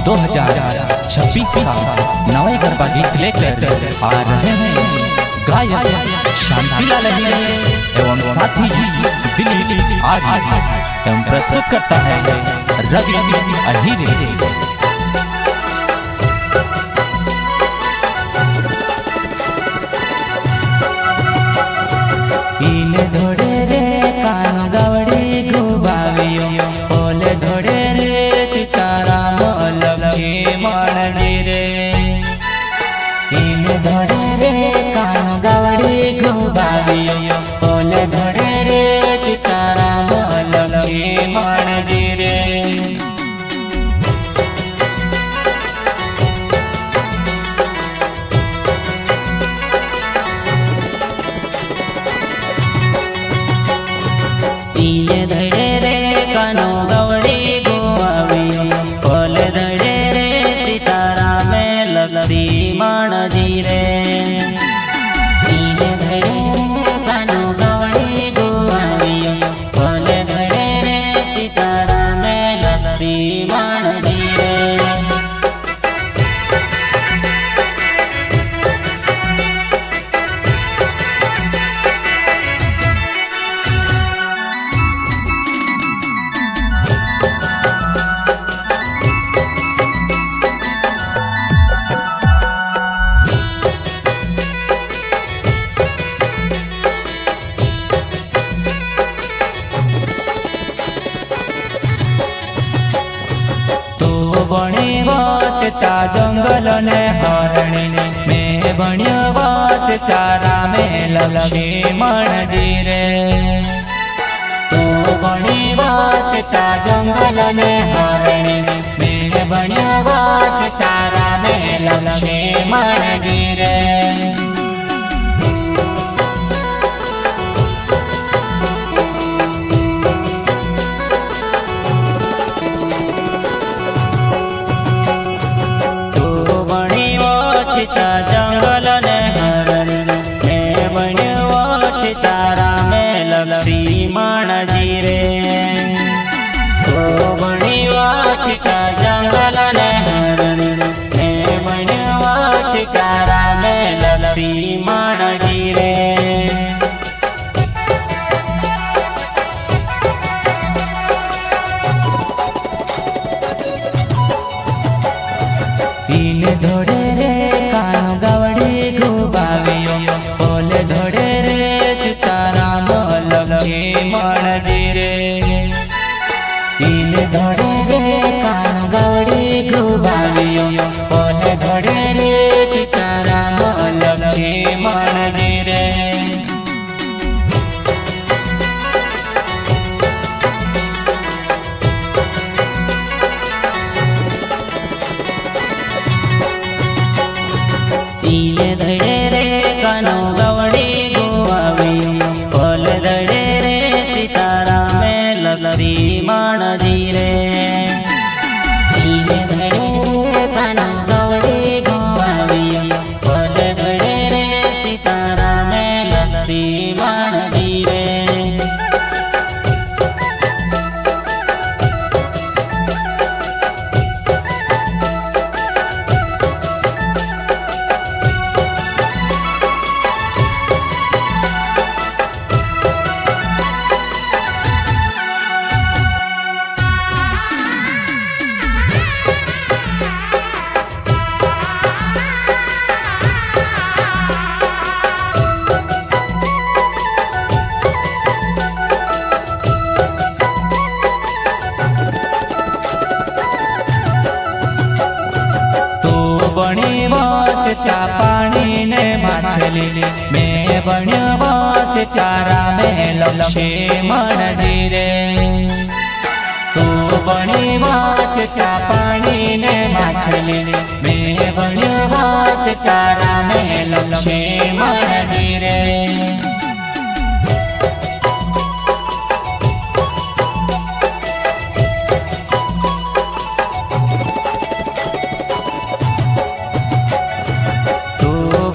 2026 का नए गरबा गीत लेकर आ रहे हैं गायक शांतिलाल अहिरे एवं साथी दिलीप आर्य एवं प्रस्तुत करता है रवि अहिरे। पीले धोड़े रे कान गवड़ी घुबावियो ओले धोड़े रे चिचारा लक्ष्मी मणजी रे। पीले धोड़े रे कान गवड़ी घुबावियो ओले धोड़े रे चिचारा लक्ष्मी मणजी रे। पीले धड़े रे कानो गवड़ी गुआवियो ओले धड़े रे सितारा में लक्ष्मी मणजी रे। पीले धड़े रे कानो गवड़ी गुआवियो ओले धड़े रे सितारा में लक्ष्मी मणजी रे। बणी वाच चा जंगल ने हरणी ने मैं बण्य वाच चारा में लक्ष्मी मणजी रे। तो बणी वाच चा जंगल ने हरणी ने मैं बण्य वाच चारा में लक्ष्मी मणजी रे। चा जंगल ने हरणी मैं बण्य चारा में लक्ष्मी मणजी रे। तो बणी चा जंगल ने हरणी मैं बण्य चारा में लक्ष्मी मणजी रे। पीले धोड़े रे कान गवड़ी घुबावियो ओले धोड़े रे चिचारा लक्ष्मी मणजी रे। पीले धोड़े रे कान गवड़ी घुबावियो ओले धोड़े रे चिचारा लक्ष्मी मणजी रे। पीले धड़े रे कानो गवड़ी गुआवियो ओले धड़े रे सितारा में लक्ष्मी मणजी रे। पीले धड़े रे कानो गवड़ी गुआवियो ओले धड़े रे सितारा में लक्ष्मी मणजी रे। बणी वाच चा पानी ने माछली मैं बण्य वाच चारा में लक्ष्मी मणजी रे। तो बणी वाच चा पानी ने माछली मैं बण्य वाच चारा में लक्ष्मी मणजी रे।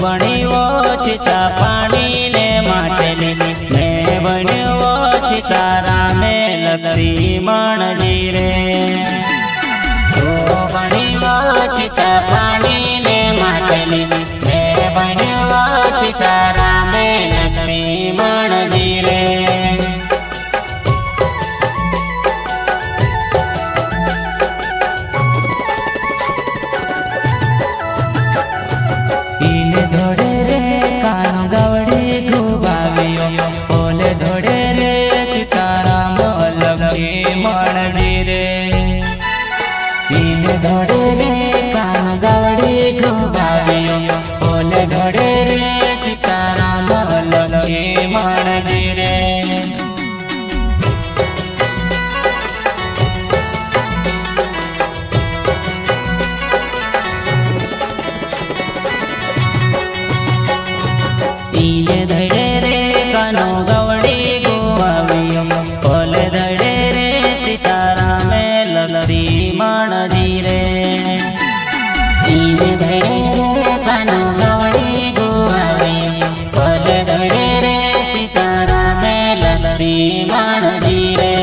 बणी वाच चा पानी ने माछली मैं बण्य वाच चारा में लक्ष्मी मणजी रे। तो बणियो छिछा पाणी ने मातली रे बणियो छिछा रामे लक्ष्मण जी रे ઈને ધોડે રે કાનો ગવડી ગુબાવ્યો ઓલે ધોડે રે સીતારામ લક્ષ્મણજી રે ઈને ધોડે રે કાનો ગવડી ગુબાવ્યો ઓલે ધોડે રે સીતારામ લક્ષ્મણજી રે ઈને ધડે રે કાનો ગવડી ગુવાવ્યો ઓલે ધડે રે સીતારામે લક્ષ્મણજી રે ઈને ધડે રે કાનો ગવડી ગુવાવ્યો ઓલે ધડે રે સીતારામે લક્ષ્મણજી રે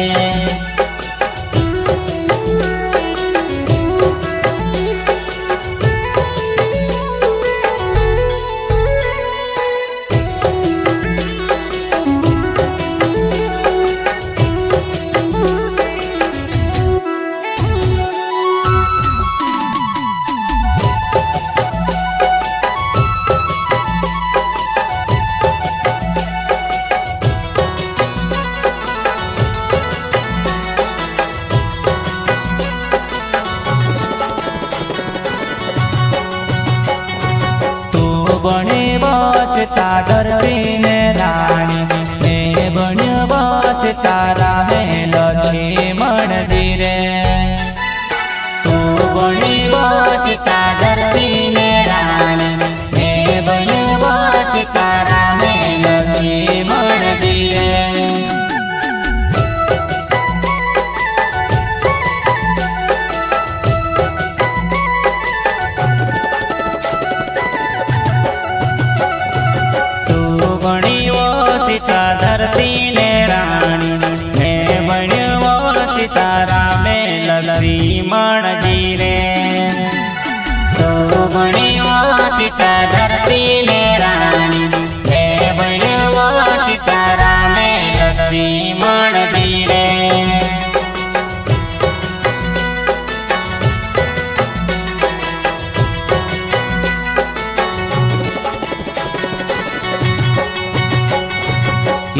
बने बस चादर पीने रानी ने बने बस चारा में लक्ष्मण जी रे तो बणी बस चादर पीने रानी ने बणी बस चारा में लक्ष्मण जी रे धरती ने रानी ने बण्यो सीतारामे लक्ष्मण जी रे तो बणियो सीता धरती ने रानी ने बण्यो सीतारामे लक्ष्मण जी रे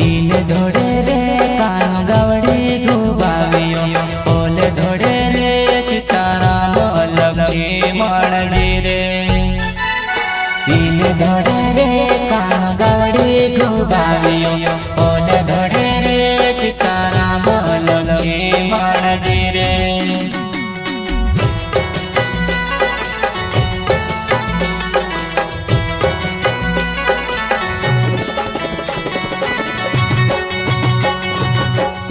ઈને ધોડે રે કાનો ગવડી ગુબાવ્યો ઓલે ધોડે રે સીતારામ લક્ષ્મણજી રે ઈને ધોડે રે કાનો ગવડી ગુબાવ્યો ઓલે ધોડે રે સીતારામ લક્ષ્મણજી રે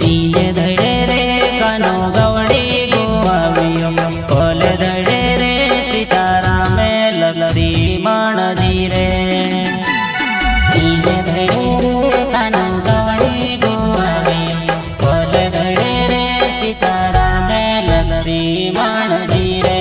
ઈને ધડે રે કાનો ગવડી ગુવાવ્યો ઓલે ધડે રે સીતારામે લક્ષ્મણજી રે ઈને ધડે રે કાનો ગવડી ગુવાવ્યો ઓલે ધડે રે સીતારામે લક્ષ્મણજી રે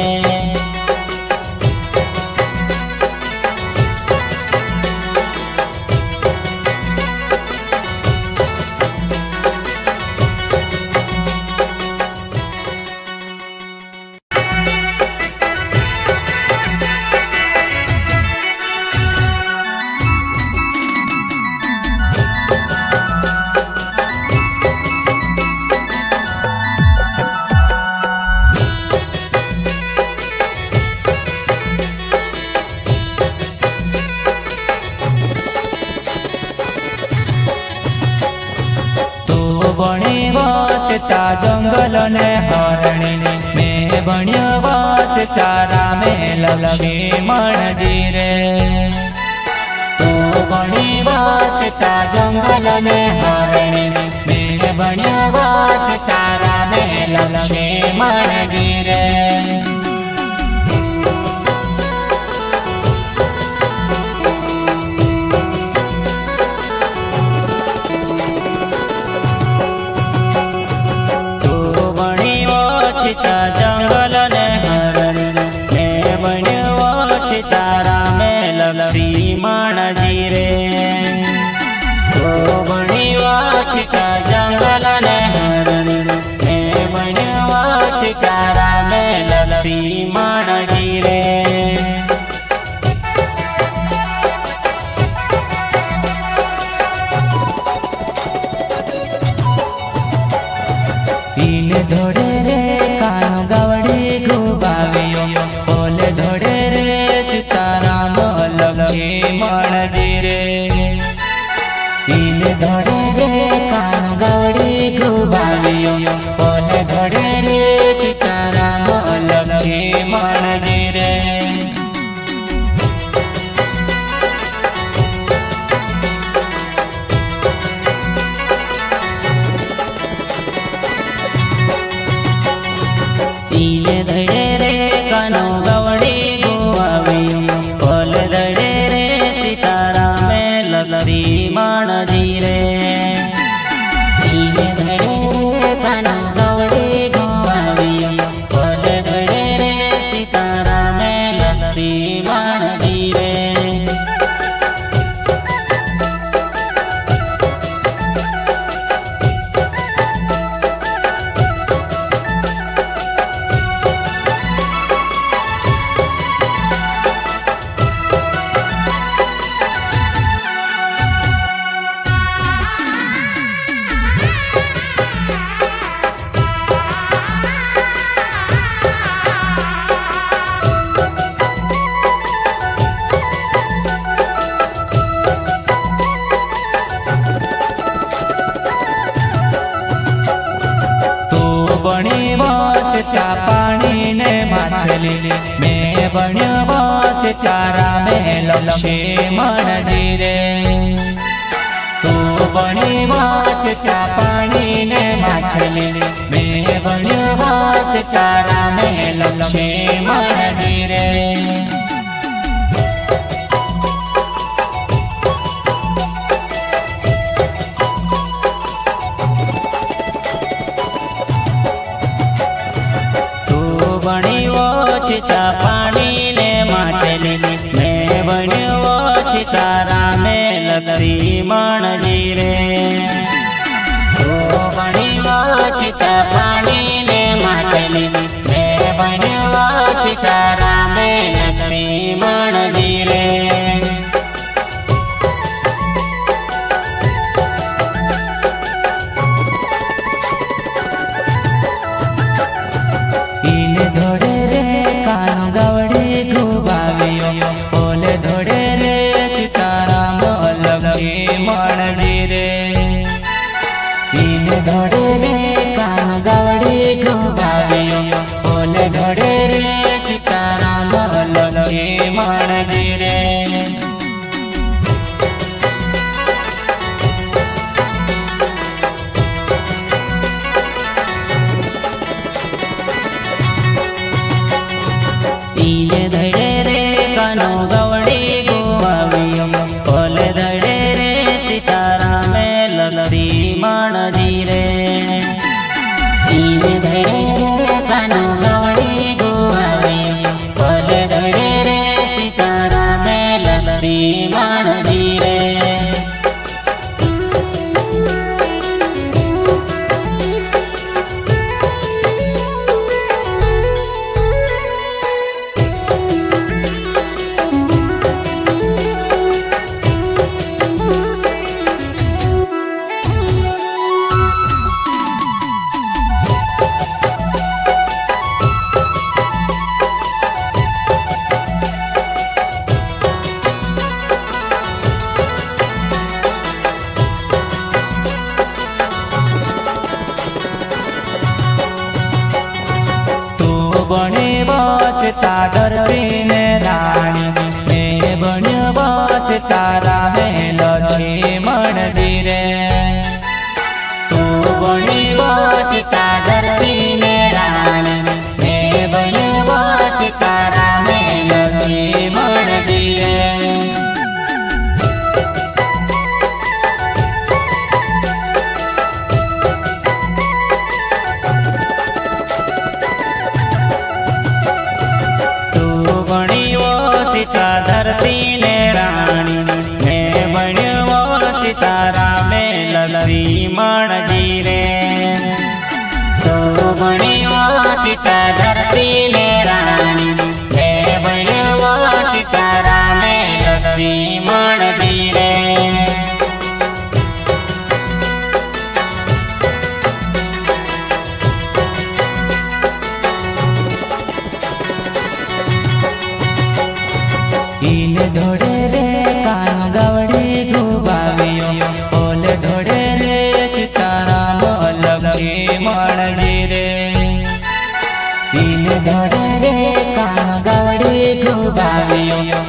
बणे वास चा जंगल ने हरणी में बण्यो वास चारा में लक्ष्मण जी रे तो बणी वास चा जंगल ने हरणी में बण्यो वास चारा में लक्ष्मण जी रे जंगल ने ઈને ધોડે રે કાનો ગાવડી ગુબાવ્યો ઓલે ધોડે રે સીતારામ લક્ષ્મણજી રે ઈને ધોડે રે કાનો ગાવડી ગુબાવ્યો ઓલે ધોડે રે સીતારામ લક્ષ્મણજી રે ઈને ધડે રે કાનો ગાવડી ગુબાવ્યો ઓલે ધડે રે સીતારામે લક્ષ્મણજી રે ઈને ધડે રે કાનો ગાવડી ગુબાવ્યો ઓલે ધડે રે સીતારામે લક્ષ્મણજી રે ભણી વાંચ ચા પાણી ને માછલી મેં ભણ્યો વાંચ ચારા મેં લક્ષ્મણજી રે તું ભણી વાંચ ચા પાણી ને માછલી મેં ભણ્યો વાંચ ચારા મેં લક્ષ્મણજી રે ભણી વાંચ ચા પાણી ને માછલી મેં ભણ્યો વાંચ ચારા મેં લક્ષ્મણજી રે તું ભણી વાંચ ચા પાણી ને માછલી મેં ભણ્યો વાંચ ચારા મેં લક્ષ્મણજી રે ઈને ધોડે રે કાનો ગાવડી ગુબાવ્યો ઓલે ધોડે રે સીતારામ લક્ષ્મણજી રે ઈને ધોડે રે કાનો ગાવડી ગુબાવ્યો ઓલે ધોડે રે સીતારામ લક્ષ્મણજી રે ઈને ધડે રે કાનો ગાવડી ગુબાવ્યો ઓલે ધડે રે સીતારામે લક્ષ્મણજી રે ઈને ધડે રે કાનો ગાવડી ગુબાવ્યો ઓલે ધડે રે સીતારામે લક્ષ્મણજી રે ભણી વાંચ ચાદર પીને રાણી મેં ભણ્યો વાંચ ચારા મેં લક્ષ્મણજી રે તું ભણી વાંચ ચાદર પીને રાણી મેં ભણ્યો વાંચ ચારા મેં લક્ષ્મણજી રે ધરતી ને રાણી મેં ભણ્યો સીતારામે લક્ષ્મણજી રે લક્ષ્મણજી રે દિલ ધડે રે કાગડે ખૂબ આવ્યો